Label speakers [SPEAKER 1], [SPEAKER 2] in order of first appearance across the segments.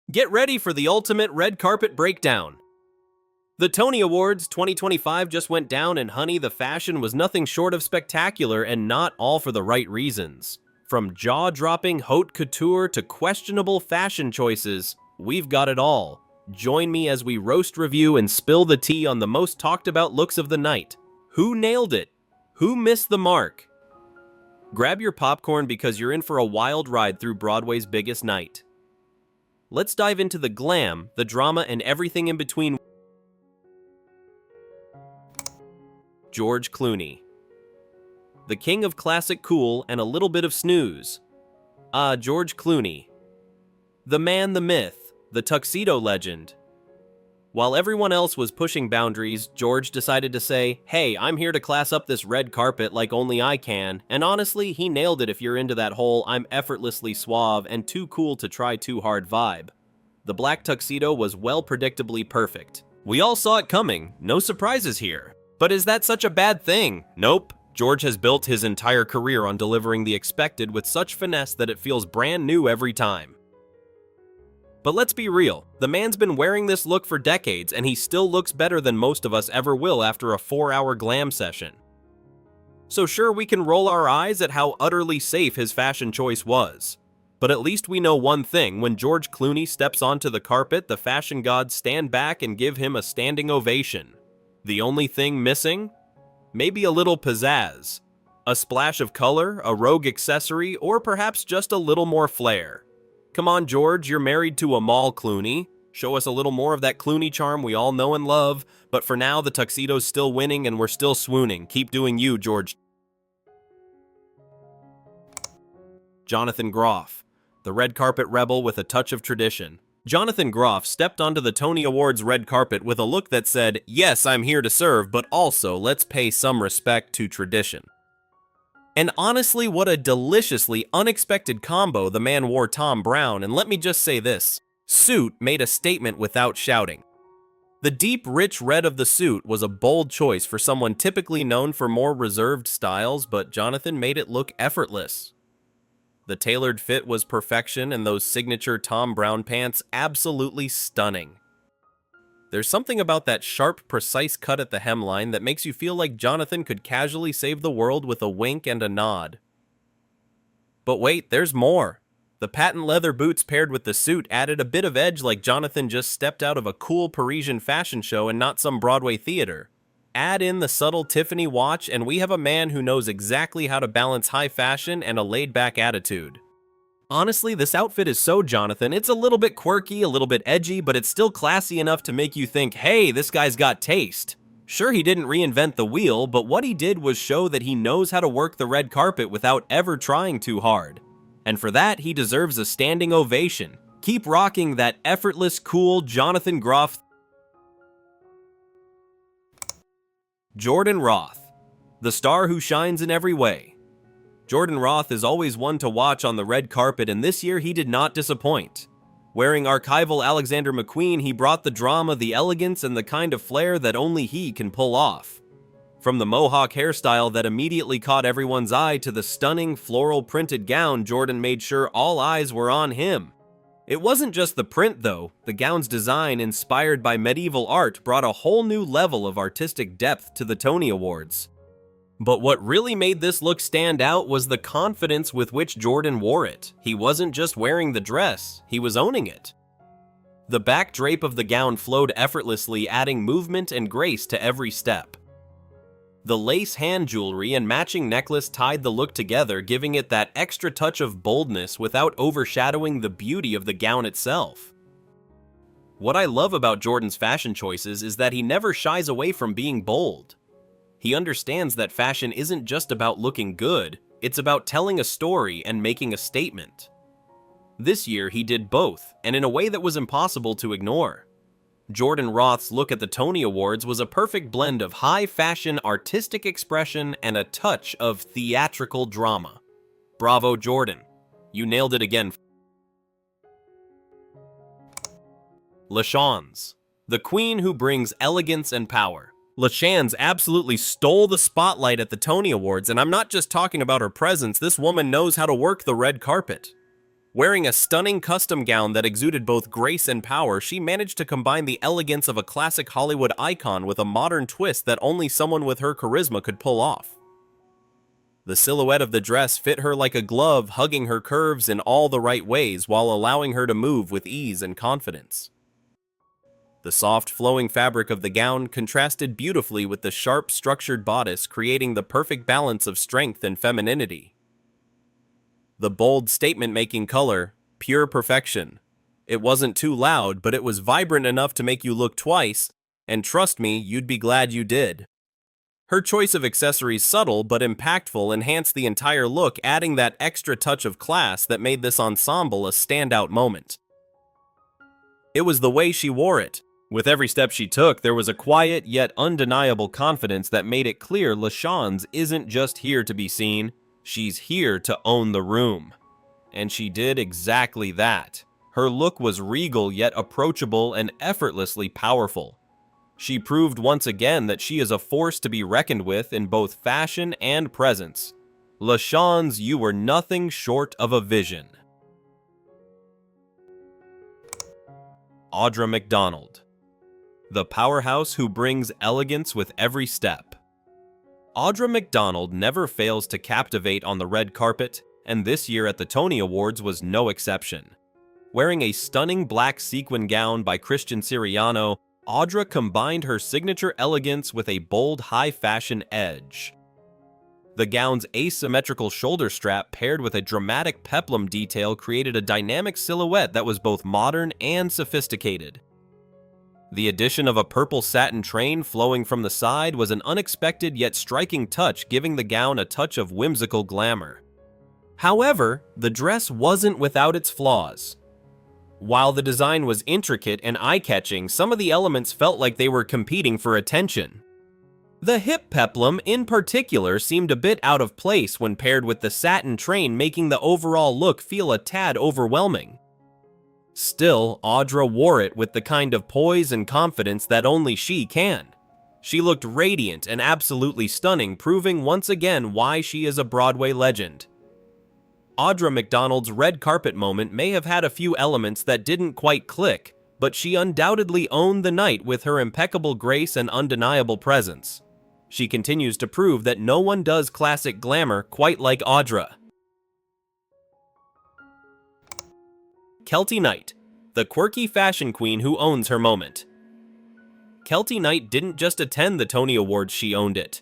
[SPEAKER 1] Get ready for the ultimate red carpet breakdown. The Tony Awards 2025 just went down, and honey, the fashion was nothing short of spectacular, and not all for the right reasons. From jaw-dropping haute couture to questionable fashion choices, we've got it all. Join me as we roast, review, and spill the tea on the most talked about looks of the night. Who nailed it? Who missed the mark? Grab your popcorn because you're in for a wild ride through Broadway's biggest night. Let's dive into the glam, the drama, and everything in between. George Clooney. The king of classic cool and a little bit of snooze. George Clooney. The man, the myth, the tuxedo legend. While everyone else was pushing boundaries, George decided to say, hey, I'm here to class up this red carpet like only I can, and honestly, he nailed it if you're into that whole I'm effortlessly suave and too cool to try too hard vibe. The black tuxedo was well predictably perfect. We all saw it coming, no surprises here. But is that such a bad thing? Nope. George has built his entire career on delivering the expected with such finesse that it feels brand new every time. But let's be real, the man's been wearing this look for decades and he still looks better than most of us ever will after a 4-hour glam session. So sure, we can roll our eyes at how utterly safe his fashion choice was. But at least we know one thing: when George Clooney steps onto the carpet, the fashion gods stand back and give him a standing ovation. The only thing missing? Maybe a little pizzazz. A splash of color, a rogue accessory, or perhaps just a little more flair. Come on, George, you're married to Amal Clooney. Show us a little more of that Clooney charm we all know and love, but for now, the tuxedo's still winning and we're still swooning. Keep doing you, George. Jonathan Groff, the red carpet rebel with a touch of tradition. Jonathan Groff stepped onto the Tony Awards red carpet with a look that said, yes, I'm here to serve, but also let's pay some respect to tradition. And honestly, what a deliciously unexpected combo the man wore. Tom Brown, and let me just say this, suit made a statement without shouting. The deep, rich red of the suit was a bold choice for someone typically known for more reserved styles, but Jonathan made it look effortless. The tailored fit was perfection, and those signature Tom Brown pants absolutely stunning. There's something about that sharp, precise cut at the hemline that makes you feel like Jonathan could casually save the world with a wink and a nod. But wait, there's more. The patent leather boots paired with the suit added a bit of edge, like Jonathan just stepped out of a cool Parisian fashion show and not some Broadway theater. Add in the subtle Tiffany watch and we have a man who knows exactly how to balance high fashion and a laid-back attitude. Honestly, this outfit is so Jonathan. It's a little bit quirky, a little bit edgy, but it's still classy enough to make you think, hey, this guy's got taste. Sure, he didn't reinvent the wheel, but what he did was show that he knows how to work the red carpet without ever trying too hard. And for that, he deserves a standing ovation. Keep rocking that effortless, cool Jonathan Groff. Jordan Roth, the star who shines in every way. Jordan Roth is always one to watch on the red carpet, and this year he did not disappoint. Wearing archival Alexander McQueen, he brought the drama, the elegance, and the kind of flair that only he can pull off. From the mohawk hairstyle that immediately caught everyone's eye to the stunning floral printed gown, Jordan made sure all eyes were on him. It wasn't just the print though. The gown's design, inspired by medieval art, brought a whole new level of artistic depth to the Tony Awards. But what really made this look stand out was the confidence with which Jordan wore it. He wasn't just wearing the dress, he was owning it. The back drape of the gown flowed effortlessly, adding movement and grace to every step. The lace hand jewelry and matching necklace tied the look together, giving it that extra touch of boldness without overshadowing the beauty of the gown itself. What I love about Jordan's fashion choices is that he never shies away from being bold. He understands that fashion isn't just about looking good, it's about telling a story and making a statement. This year he did both, and in a way that was impossible to ignore. Jordan Roth's look at the Tony Awards was a perfect blend of high fashion artistic expression and a touch of theatrical drama. Bravo, Jordan. You nailed it again. LaChanze, the queen who brings elegance and power. LaChanze absolutely stole the spotlight at the Tony Awards, and I'm not just talking about her presence. This woman knows how to work the red carpet. Wearing a stunning custom gown that exuded both grace and power, she managed to combine the elegance of a classic Hollywood icon with a modern twist that only someone with her charisma could pull off. The silhouette of the dress fit her like a glove, hugging her curves in all the right ways while allowing her to move with ease and confidence. The soft, flowing fabric of the gown contrasted beautifully with the sharp, structured bodice, creating the perfect balance of strength and femininity. The bold, statement-making color, pure perfection. It wasn't too loud, but it was vibrant enough to make you look twice, and trust me, you'd be glad you did. Her choice of accessories, subtle but impactful, enhanced the entire look, adding that extra touch of class that made this ensemble a standout moment. It was the way she wore it. With every step she took, there was a quiet yet undeniable confidence that made it clear LaShawns isn't just here to be seen, she's here to own the room. And she did exactly that. Her look was regal yet approachable and effortlessly powerful. She proved once again that she is a force to be reckoned with in both fashion and presence. LaShawns, you were nothing short of a vision. Audra McDonald, the powerhouse who brings elegance with every step. Audra McDonald never fails to captivate on the red carpet, and this year at the Tony Awards was no exception. Wearing a stunning black sequin gown by Christian Siriano, Audra combined her signature elegance with a bold high-fashion edge. The gown's asymmetrical shoulder strap paired with a dramatic peplum detail created a dynamic silhouette that was both modern and sophisticated. The addition of a purple satin train flowing from the side was an unexpected yet striking touch, giving the gown a touch of whimsical glamour. However, the dress wasn't without its flaws. While the design was intricate and eye-catching, some of the elements felt like they were competing for attention. The hip peplum in particular seemed a bit out of place when paired with the satin train, making the overall look feel a tad overwhelming. Still, Audra wore it with the kind of poise and confidence that only she can. She looked radiant and absolutely stunning, proving once again why she is a Broadway legend. Audra McDonald's red carpet moment may have had a few elements that didn't quite click, but she undoubtedly owned the night with her impeccable grace and undeniable presence. She continues to prove that no one does classic glamour quite like Audra. Keltie Knight, the quirky fashion queen who owns her moment. Keltie Knight didn't just attend the Tony Awards, she owned it.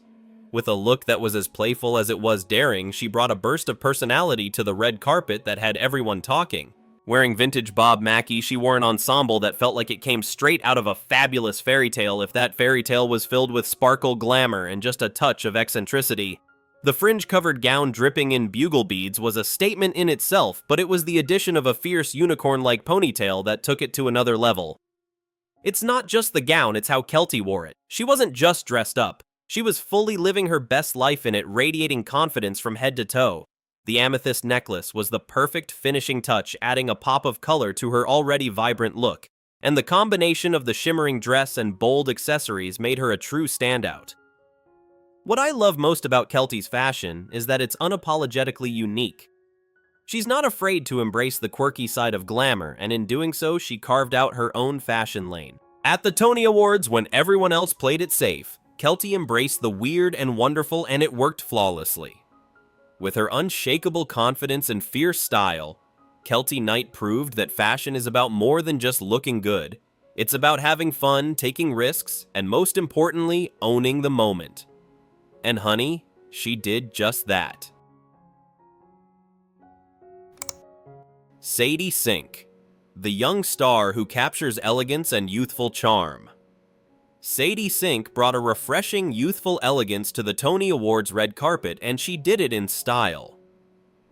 [SPEAKER 1] With a look that was as playful as it was daring, she brought a burst of personality to the red carpet that had everyone talking. Wearing vintage Bob Mackie, she wore an ensemble that felt like it came straight out of a fabulous fairy tale, if that fairy tale was filled with sparkle, glamour, and just a touch of eccentricity. The fringe-covered gown dripping in bugle beads was a statement in itself, but it was the addition of a fierce unicorn-like ponytail that took it to another level. It's not just the gown, it's how Keltie wore it. She wasn't just dressed up. She was fully living her best life in it, radiating confidence from head to toe. The amethyst necklace was the perfect finishing touch, adding a pop of color to her already vibrant look, and the combination of the shimmering dress and bold accessories made her a true standout. What I love most about Keltie's fashion is that it's unapologetically unique. She's not afraid to embrace the quirky side of glamour, and in doing so, she carved out her own fashion lane. At the Tony Awards, when everyone else played it safe, Keltie embraced the weird and wonderful, and it worked flawlessly. With her unshakable confidence and fierce style, Keltie Knight proved that fashion is about more than just looking good. It's about having fun, taking risks, and most importantly, owning the moment. And honey, she did just that. Sadie Sink, the young star who captures elegance and youthful charm. Sadie Sink brought a refreshing, youthful elegance to the Tony Awards red carpet, and she did it in style.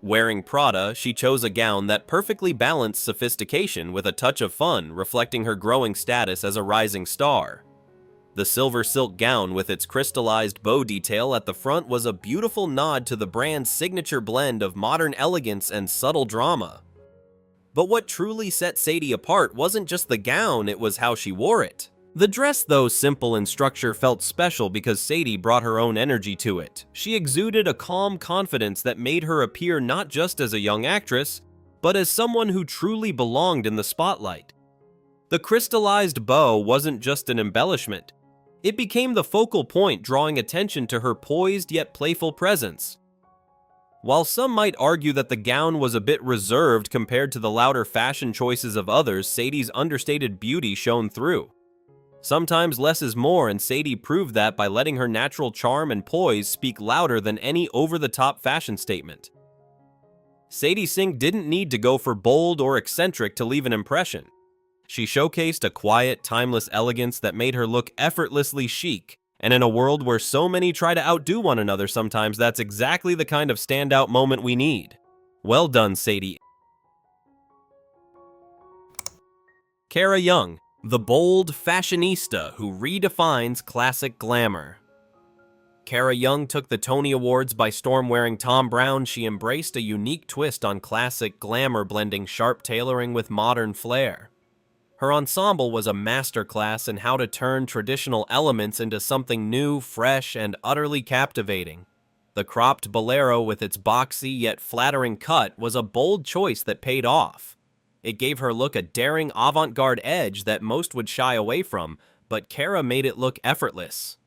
[SPEAKER 1] Wearing Prada, she chose a gown that perfectly balanced sophistication with a touch of fun, reflecting her growing status as a rising star. The silver silk gown with its crystallized bow detail at the front was a beautiful nod to the brand's signature blend of modern elegance and subtle drama. But what truly set Sadie apart wasn't just the gown, it was how she wore it. The dress, though simple in structure, felt special because Sadie brought her own energy to it. She exuded a calm confidence that made her appear not just as a young actress, but as someone who truly belonged in the spotlight. The crystallized bow wasn't just an embellishment. It became the focal point, drawing attention to her poised yet playful presence. While some might argue that the gown was a bit reserved compared to the louder fashion choices of others, Sadie's understated beauty shone through. Sometimes less is more, and Sadie proved that by letting her natural charm and poise speak louder than any over-the-top fashion statement. Sadie Sink didn't need to go for bold or eccentric to leave an impression. She showcased a quiet, timeless elegance that made her look effortlessly chic, and in a world where so many try to outdo one another sometimes, that's exactly the kind of standout moment we need. Well done, Sadie. Kara Young, the bold fashionista who redefines classic glamour. Kara Young took the Tony Awards by storm. Wearing Tom Brown, she embraced a unique twist on classic glamour, blending sharp tailoring with modern flair. Her ensemble was a masterclass in how to turn traditional elements into something new, fresh, and utterly captivating. The cropped bolero with its boxy yet flattering cut was a bold choice that paid off. It gave her look a daring avant-garde edge that most would shy away from, but Kara made it look effortless.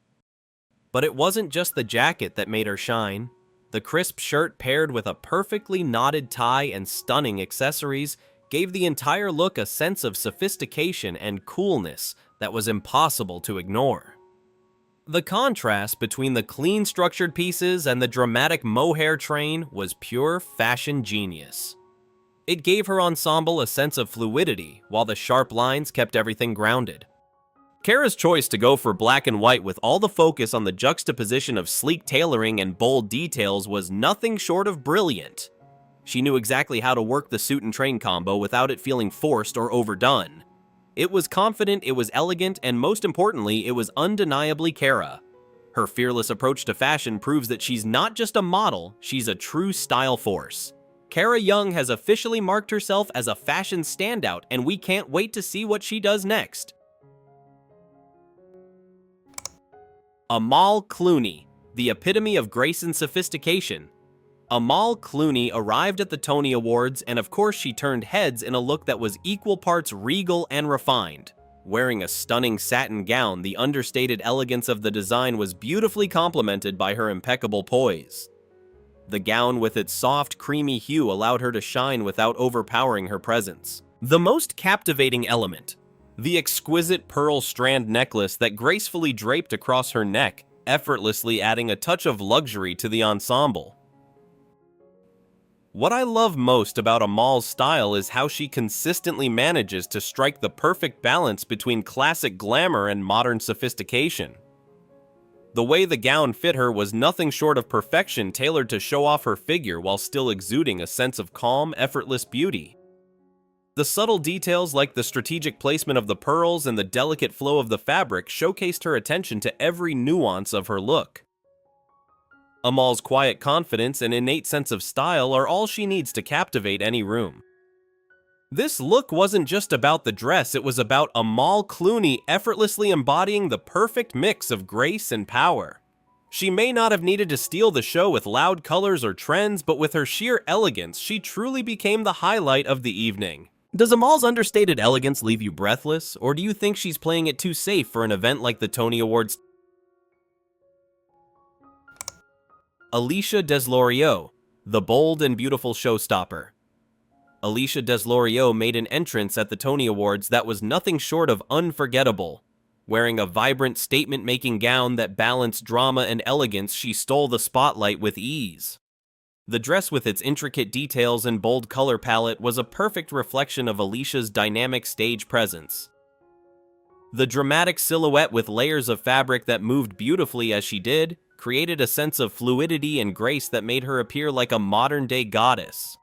[SPEAKER 1] But it wasn't just the jacket that made her shine. The crisp shirt paired with a perfectly knotted tie and stunning accessories gave the entire look a sense of sophistication and coolness that was impossible to ignore. The contrast between the clean structured pieces and the dramatic mohair train was pure fashion genius. It gave her ensemble a sense of fluidity, while the sharp lines kept everything grounded. Kara's choice to go for black and white with all the focus on the juxtaposition of sleek tailoring and bold details was nothing short of brilliant. She knew exactly how to work the suit and train combo without it feeling forced or overdone. It was confident, it was elegant, and most importantly, it was undeniably Kara. Her fearless approach to fashion proves that she's not just a model, she's a true style force. Kara Young has officially marked herself as a fashion standout, and we can't wait to see what she does next. Amal Clooney, the epitome of grace and sophistication. Amal Clooney arrived at the Tony Awards, and of course she turned heads in a look that was equal parts regal and refined. Wearing a stunning satin gown, the understated elegance of the design was beautifully complemented by her impeccable poise. The gown with its soft, creamy hue allowed her to shine without overpowering her presence. The most captivating element, the exquisite pearl strand necklace that gracefully draped across her neck, effortlessly adding a touch of luxury to the ensemble. What I love most about Amal's style is how she consistently manages to strike the perfect balance between classic glamour and modern sophistication. The way the gown fit her was nothing short of perfection, tailored to show off her figure while still exuding a sense of calm, effortless beauty. The subtle details like the strategic placement of the pearls and the delicate flow of the fabric showcased her attention to every nuance of her look. Amal's quiet confidence and innate sense of style are all she needs to captivate any room. This look wasn't just about the dress, it was about Amal Clooney effortlessly embodying the perfect mix of grace and power. She may not have needed to steal the show with loud colors or trends, but with her sheer elegance, she truly became the highlight of the evening. Does Amal's understated elegance leave you breathless, or do you think she's playing it too safe for an event like the Tony Awards? Alicia Deslorieux, the bold and beautiful showstopper. Alicia Deslorieux made an entrance at the Tony Awards that was nothing short of unforgettable. Wearing a vibrant, statement-making gown that balanced drama and elegance, she stole the spotlight with ease. The dress with its intricate details and bold color palette was a perfect reflection of Alicia's dynamic stage presence. The dramatic silhouette with layers of fabric that moved beautifully as she did created a sense of fluidity and grace that made her appear like a modern-day goddess.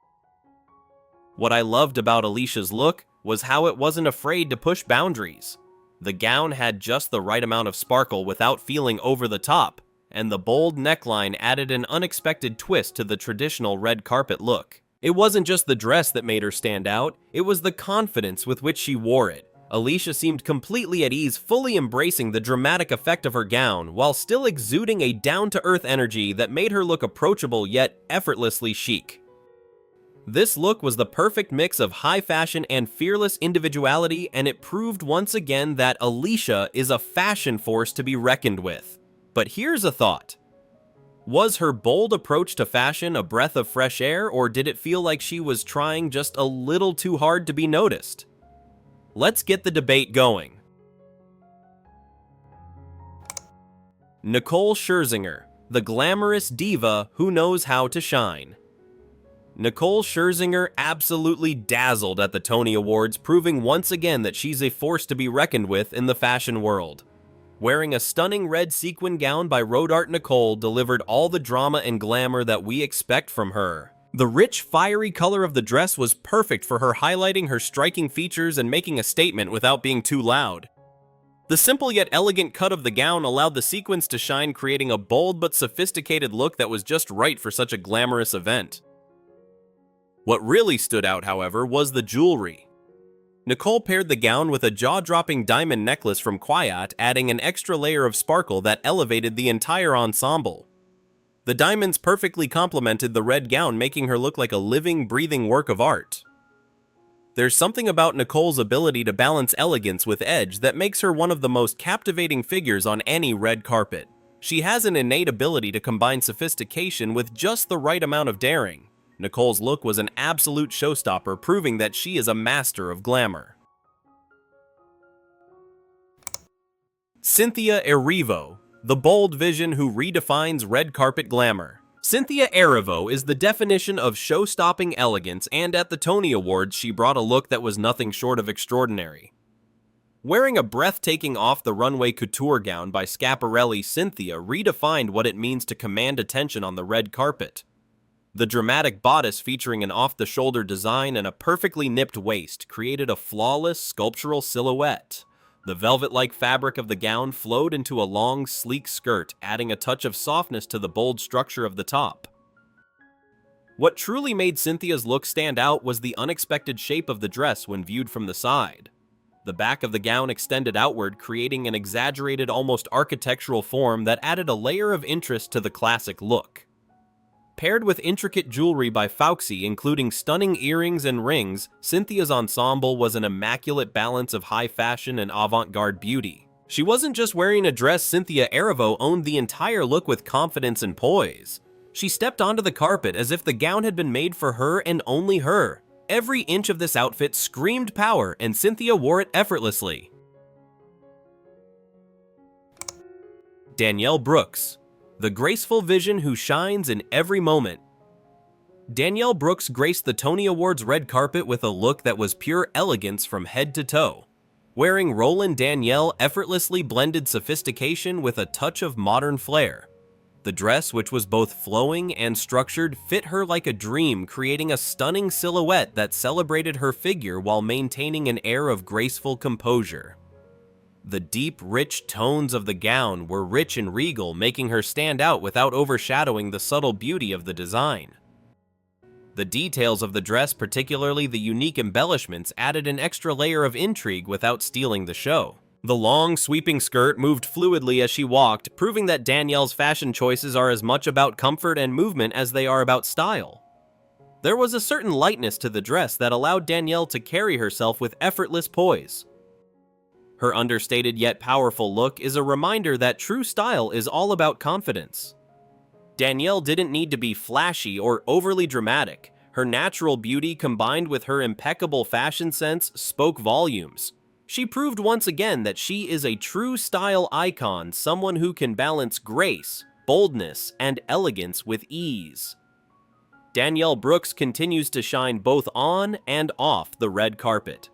[SPEAKER 1] What I loved about Alicia's look was how it wasn't afraid to push boundaries. The gown had just the right amount of sparkle without feeling over the top, and the bold neckline added an unexpected twist to the traditional red carpet look. It wasn't just the dress that made her stand out, it was the confidence with which she wore it. Alicia seemed completely at ease, fully embracing the dramatic effect of her gown, while still exuding a down-to-earth energy that made her look approachable yet effortlessly chic. This look was the perfect mix of high fashion and fearless individuality, and it proved once again that Alicia is a fashion force to be reckoned with. But here's a thought. Was her bold approach to fashion a breath of fresh air, or did it feel like she was trying just a little too hard to be noticed? Let's get the debate going. Nicole Scherzinger, the glamorous diva who knows how to shine. Nicole Scherzinger absolutely dazzled at the Tony Awards, proving once again that she's a force to be reckoned with in the fashion world. Wearing a stunning red sequin gown by Road Art Nicole delivered all the drama and glamour that we expect from her. The rich, fiery color of the dress was perfect for her, highlighting her striking features and making a statement without being too loud. The simple yet elegant cut of the gown allowed the sequins to shine, creating a bold but sophisticated look that was just right for such a glamorous event. What really stood out, however, was the jewelry. Nicole paired the gown with a jaw-dropping diamond necklace from Quiet, adding an extra layer of sparkle that elevated the entire ensemble. The diamonds perfectly complemented the red gown, making her look like a living, breathing work of art. There's something about Nicole's ability to balance elegance with edge that makes her one of the most captivating figures on any red carpet. She has an innate ability to combine sophistication with just the right amount of daring. Nicole's look was an absolute showstopper, proving that she is a master of glamour. Cynthia Erivo, the bold vision who redefines red carpet glamour. Cynthia Erivo is the definition of show-stopping elegance, and at the Tony Awards she brought a look that was nothing short of extraordinary. Wearing a breathtaking off-the-runway couture gown by Schiaparelli, Cynthia redefined what it means to command attention on the red carpet. The dramatic bodice, featuring an off-the-shoulder design and a perfectly nipped waist, created a flawless sculptural silhouette. The velvet-like fabric of the gown flowed into a long, sleek skirt, adding a touch of softness to the bold structure of the top. What truly made Cynthia's look stand out was the unexpected shape of the dress when viewed from the side. The back of the gown extended outward, creating an exaggerated, almost architectural form that added a layer of interest to the classic look. Paired with intricate jewelry by Fauxi, including stunning earrings and rings, Cynthia's ensemble was an immaculate balance of high fashion and avant-garde beauty. She wasn't just wearing a dress. Cynthia Erivo owned the entire look with confidence and poise. She stepped onto the carpet as if the gown had been made for her and only her. Every inch of this outfit screamed power, and Cynthia wore it effortlessly. Danielle Brooks, the graceful vision who shines in every moment. Danielle Brooks graced the Tony Awards red carpet with a look that was pure elegance from head to toe. Wearing Roland, Danielle effortlessly blended sophistication with a touch of modern flair. The dress, which was both flowing and structured, fit her like a dream, creating a stunning silhouette that celebrated her figure while maintaining an air of graceful composure. The deep, rich tones of the gown were rich and regal, making her stand out without overshadowing the subtle beauty of the design. The details of the dress, particularly the unique embellishments, added an extra layer of intrigue without stealing the show. The long, sweeping skirt moved fluidly as she walked, proving that Danielle's fashion choices are as much about comfort and movement as they are about style. There was a certain lightness to the dress that allowed Danielle to carry herself with effortless poise. Her understated yet powerful look is a reminder that true style is all about confidence. Danielle didn't need to be flashy or overly dramatic. Her natural beauty combined with her impeccable fashion sense spoke volumes. She proved once again that she is a true style icon, someone who can balance grace, boldness, and elegance with ease. Danielle Brooks continues to shine both on and off the red carpet.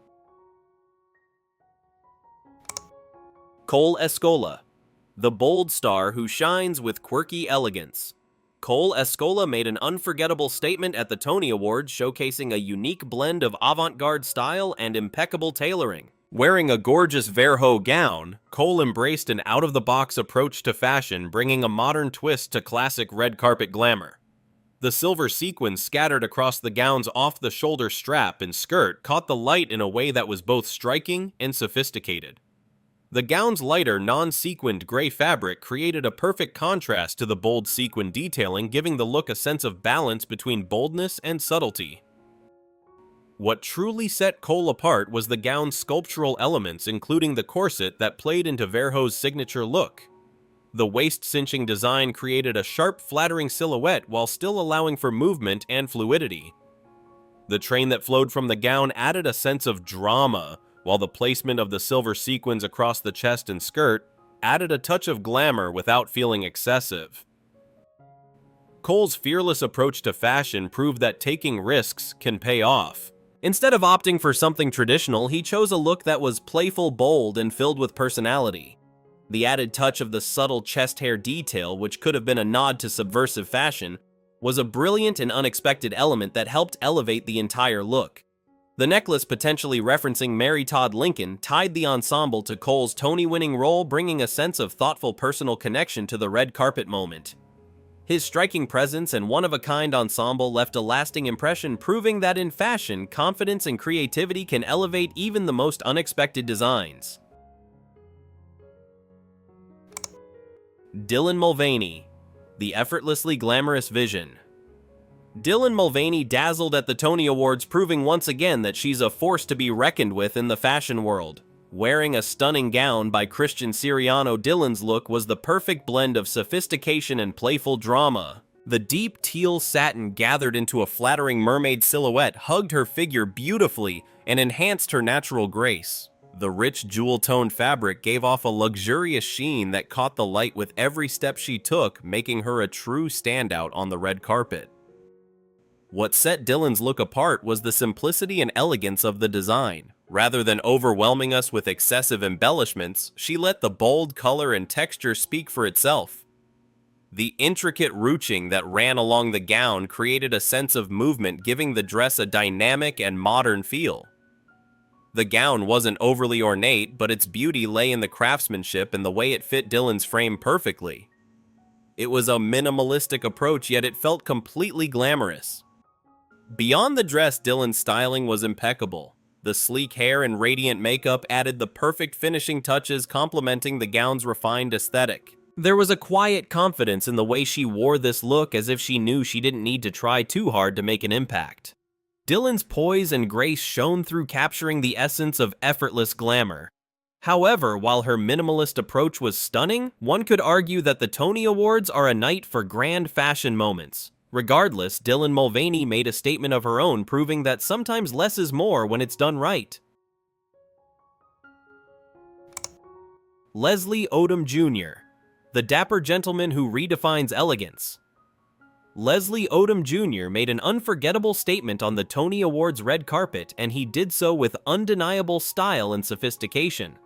[SPEAKER 1] Cole Escola, the bold star who shines with quirky elegance. Cole Escola made an unforgettable statement at the Tony Awards, showcasing a unique blend of avant-garde style and impeccable tailoring. Wearing a gorgeous Verho gown, Cole embraced an out-of-the-box approach to fashion, bringing a modern twist to classic red carpet glamour. The silver sequins scattered across the gown's off-the-shoulder strap and skirt caught the light in a way that was both striking and sophisticated. The gown's lighter, non-sequined gray fabric created a perfect contrast to the bold sequin detailing, giving the look a sense of balance between boldness and subtlety. What truly set Cole apart was the gown's sculptural elements, including the corset that played into Verhoeven's signature look. The waist-cinching design created a sharp, flattering silhouette while still allowing for movement and fluidity. The train that flowed from the gown added a sense of drama, while the placement of the silver sequins across the chest and skirt added a touch of glamour without feeling excessive. Cole's fearless approach to fashion proved that taking risks can pay off. Instead of opting for something traditional, he chose a look that was playful, bold, and filled with personality. The added touch of the subtle chest hair detail, which could have been a nod to subversive fashion, was a brilliant and unexpected element that helped elevate the entire look. The necklace, potentially referencing Mary Todd Lincoln, tied the ensemble to Cole's Tony-winning role, bringing a sense of thoughtful personal connection to the red carpet moment. His striking presence and one-of-a-kind ensemble left a lasting impression, proving that in fashion, confidence and creativity can elevate even the most unexpected designs. Dylan Mulvaney, the effortlessly glamorous vision. Dylan Mulvaney dazzled at the Tony Awards, proving once again that she's a force to be reckoned with in the fashion world. Wearing a stunning gown by Christian Siriano, Dylan's look was the perfect blend of sophistication and playful drama. The deep teal satin gathered into a flattering mermaid silhouette hugged her figure beautifully and enhanced her natural grace. The rich jewel-toned fabric gave off a luxurious sheen that caught the light with every step she took, making her a true standout on the red carpet. What set Dylan's look apart was the simplicity and elegance of the design. Rather than overwhelming us with excessive embellishments, she let the bold color and texture speak for itself. The intricate ruching that ran along the gown created a sense of movement, giving the dress a dynamic and modern feel. The gown wasn't overly ornate, but its beauty lay in the craftsmanship and the way it fit Dylan's frame perfectly. It was a minimalistic approach, yet it felt completely glamorous. Beyond the dress, Dylan's styling was impeccable. The sleek hair and radiant makeup added the perfect finishing touches, complementing the gown's refined aesthetic. There was a quiet confidence in the way she wore this look, as if she knew she didn't need to try too hard to make an impact. Dylan's poise and grace shone through, capturing the essence of effortless glamour. However, while her minimalist approach was stunning, one could argue that the Tony Awards are a night for grand fashion moments. Regardless, Dylan Mulvaney made a statement of her own, proving that sometimes less is more when it's done right. Leslie Odom Jr., the dapper gentleman who redefines elegance. Leslie Odom Jr. made an unforgettable statement on the Tony Awards red carpet, and he did so with undeniable style and sophistication.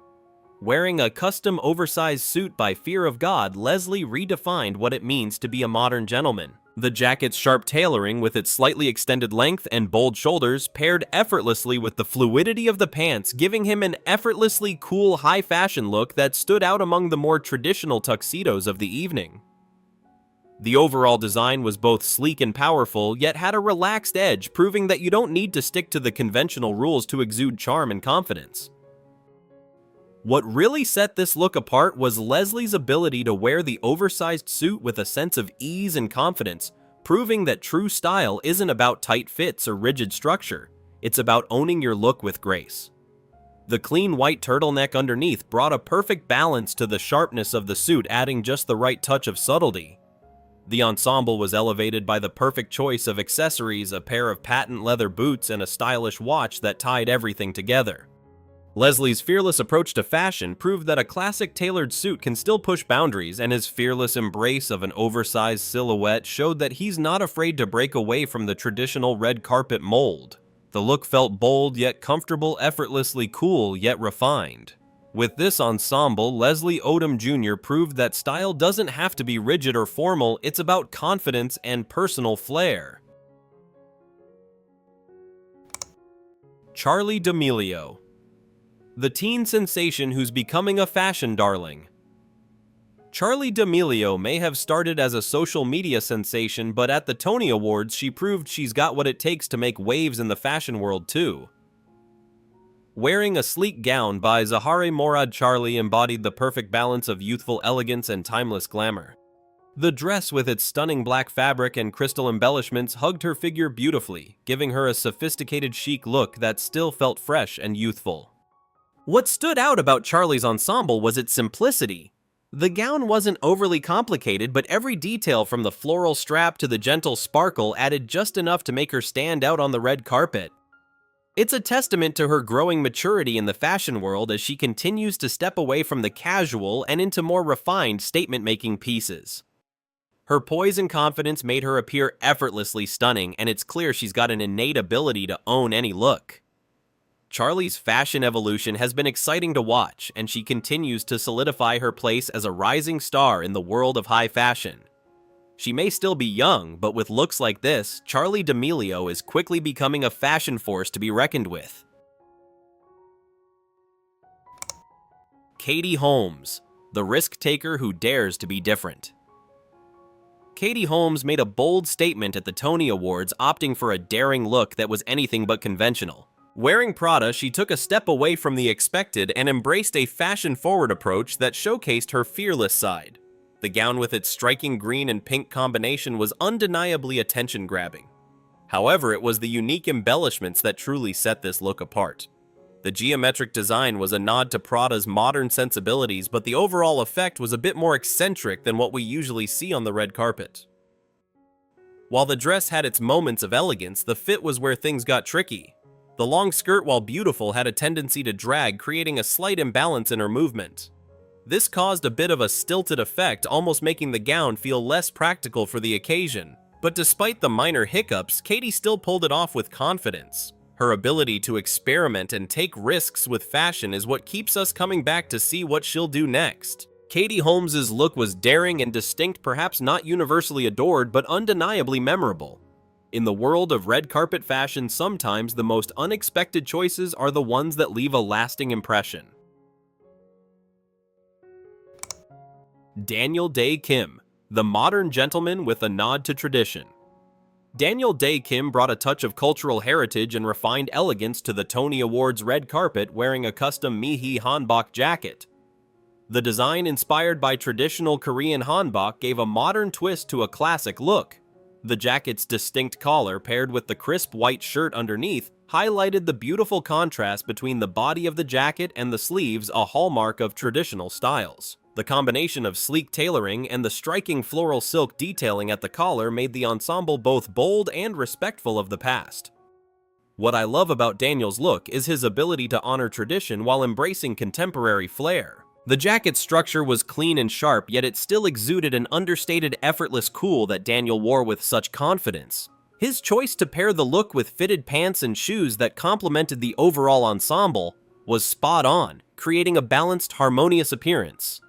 [SPEAKER 1] Wearing a custom oversized suit by Fear of God, Leslie redefined what it means to be a modern gentleman. The jacket's sharp tailoring, with its slightly extended length and bold shoulders, paired effortlessly with the fluidity of the pants, giving him an effortlessly cool, high-fashion look that stood out among the more traditional tuxedos of the evening. The overall design was both sleek and powerful, yet had a relaxed edge, proving that you don't need to stick to the conventional rules to exude charm and confidence. What really set this look apart was Leslie's ability to wear the oversized suit with a sense of ease and confidence, proving that true style isn't about tight fits or rigid structure, it's about owning your look with grace. The clean white turtleneck underneath brought a perfect balance to the sharpness of the suit, adding just the right touch of subtlety. The ensemble was elevated by the perfect choice of accessories, a pair of patent leather boots, and a stylish watch that tied everything together. Leslie's fearless approach to fashion proved that a classic tailored suit can still push boundaries, and his fearless embrace of an oversized silhouette showed that he's not afraid to break away from the traditional red carpet mold. The look felt bold yet comfortable, effortlessly cool yet refined. With this ensemble, Leslie Odom Jr. proved that style doesn't have to be rigid or formal, it's about confidence and personal flair. Charli D'Amelio, the teen sensation who's becoming a fashion darling. Charli D'Amelio may have started as a social media sensation, but at the Tony Awards she proved she's got what it takes to make waves in the fashion world too. Wearing a sleek gown by Zahari Morad, Charli embodied the perfect balance of youthful elegance and timeless glamour. The dress with its stunning black fabric and crystal embellishments hugged her figure beautifully, giving her a sophisticated chic look that still felt fresh and youthful. What stood out about Charlie's ensemble was its simplicity. The gown wasn't overly complicated, but every detail from the floral strap to the gentle sparkle added just enough to make her stand out on the red carpet. It's a testament to her growing maturity in the fashion world as she continues to step away from the casual and into more refined statement-making pieces. Her poise and confidence made her appear effortlessly stunning, and it's clear she's got an innate ability to own any look. Charlie's fashion evolution has been exciting to watch, and she continues to solidify her place as a rising star in the world of high fashion. She may still be young, but with looks like this, Charli D'Amelio is quickly becoming a fashion force to be reckoned with. Katie Holmes, the risk-taker who dares to be different. Katie Holmes made a bold statement at the Tony Awards, opting for a daring look that was anything but conventional. Wearing Prada, she took a step away from the expected and embraced a fashion-forward approach that showcased her fearless side. The gown with its striking green and pink combination was undeniably attention-grabbing. However, it was the unique embellishments that truly set this look apart. The geometric design was a nod to Prada's modern sensibilities, but the overall effect was a bit more eccentric than what we usually see on the red carpet. While the dress had its moments of elegance, the fit was where things got tricky. The long skirt, while beautiful, had a tendency to drag, creating a slight imbalance in her movement. This caused a bit of a stilted effect, almost making the gown feel less practical for the occasion. But despite the minor hiccups, Katie still pulled it off with confidence. Her ability to experiment and take risks with fashion is what keeps us coming back to see what she'll do next. Katie Holmes' look was daring and distinct, perhaps not universally adored, but undeniably memorable. In the world of red carpet fashion, sometimes the most unexpected choices are the ones that leave a lasting impression. Daniel Dae Kim, the modern gentleman with a nod to tradition. Daniel Dae Kim brought a touch of cultural heritage and refined elegance to the Tony Awards red carpet, wearing a custom Mihi hanbok jacket. The design, inspired by traditional Korean hanbok, gave a modern twist to a classic look. The jacket's distinct collar, paired with the crisp white shirt underneath, highlighted the beautiful contrast between the body of the jacket and the sleeves, a hallmark of traditional styles. The combination of sleek tailoring and the striking floral silk detailing at the collar made the ensemble both bold and respectful of the past. What I love about Daniel's look is his ability to honor tradition while embracing contemporary flair. The jacket's structure was clean and sharp, yet it still exuded an understated, effortless cool that Daniel wore with such confidence. His choice to pair the look with fitted pants and shoes that complemented the overall ensemble was spot on, creating a balanced, harmonious appearance.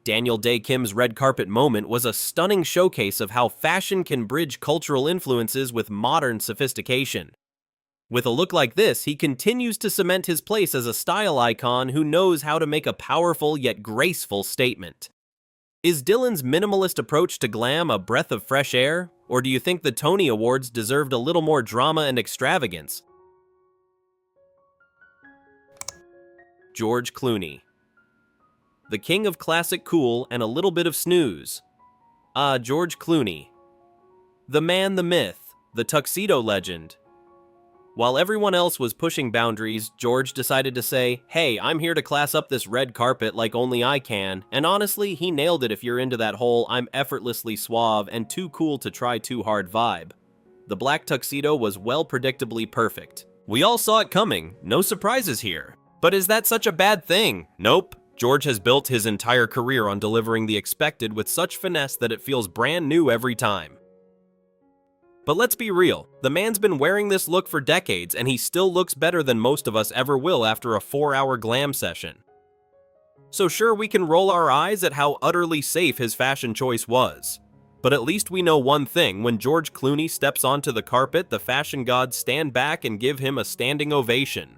[SPEAKER 1] Daniel Dae Kim's red carpet moment was a stunning showcase of how fashion can bridge cultural influences with modern sophistication. With a look like this, he continues to cement his place as a style icon who knows how to make a powerful yet graceful statement. Is Dylan's minimalist approach to glam a breath of fresh air, or do you think the Tony Awards deserved a little more drama and extravagance? George Clooney, the king of classic cool and a little bit of snooze. George Clooney. The man, the myth, the tuxedo legend. While everyone else was pushing boundaries, George decided to say, "Hey, I'm here to class up this red carpet like only I can," and honestly, he nailed it if you're into that whole "I'm effortlessly suave and too cool to try too hard" vibe. The black tuxedo was well predictably perfect. We all saw it coming, no surprises here. But is that such a bad thing? Nope. George has built his entire career on delivering the expected with such finesse that it feels brand new every time. But let's be real, the man's been wearing this look for decades and he still looks better than most of us ever will after a 4-hour glam session. So sure, we can roll our eyes at how utterly safe his fashion choice was. But at least we know one thing: when George Clooney steps onto the carpet, the fashion gods stand back and give him a standing ovation.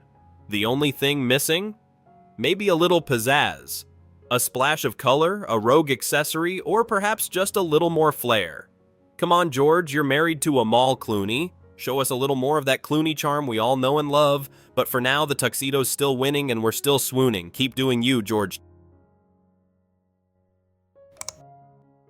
[SPEAKER 1] The only thing missing? Maybe a little pizzazz. A splash of color, a rogue accessory, or perhaps just a little more flair. Come on, George, you're married to Amal Clooney. Show us a little more of that Clooney charm we all know and love. But for now, the tuxedo's still winning and we're still swooning. Keep doing you, George.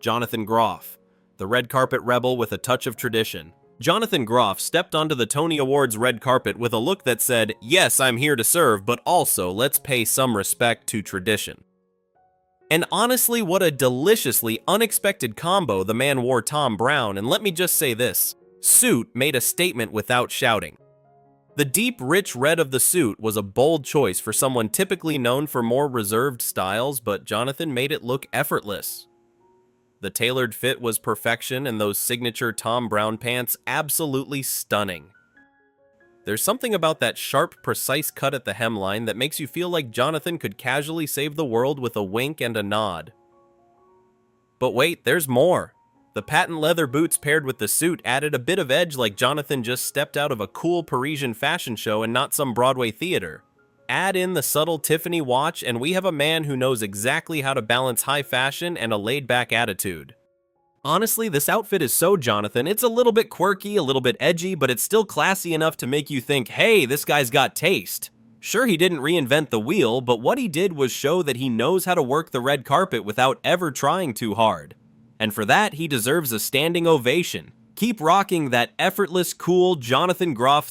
[SPEAKER 1] Jonathan Groff, the red carpet rebel with a touch of tradition. Jonathan Groff stepped onto the Tony Awards red carpet with a look that said, "Yes, I'm here to serve, but also let's pay some respect to tradition." And honestly, what a deliciously unexpected combo the man wore. Tom Brown, and let me just say this, suit made a statement without shouting. The deep, rich red of the suit was a bold choice for someone typically known for more reserved styles, but Jonathan made it look effortless. The tailored fit was perfection, and those signature Tom Brown pants absolutely stunning. There's something about that sharp, precise cut at the hemline that makes you feel like Jonathan could casually save the world with a wink and a nod. But wait, there's more. The patent leather boots paired with the suit added a bit of edge, like Jonathan just stepped out of a cool Parisian fashion show and not some Broadway theater. Add in the subtle Tiffany watch, and we have a man who knows exactly how to balance high fashion and a laid-back attitude. Honestly, this outfit is so Jonathan. It's a little bit quirky, a little bit edgy, but it's still classy enough to make you think, hey, this guy's got taste. Sure, he didn't reinvent the wheel, but what he did was show that he knows how to work the red carpet without ever trying too hard. And for that, he deserves a standing ovation. Keep rocking that effortless, cool Jonathan Groff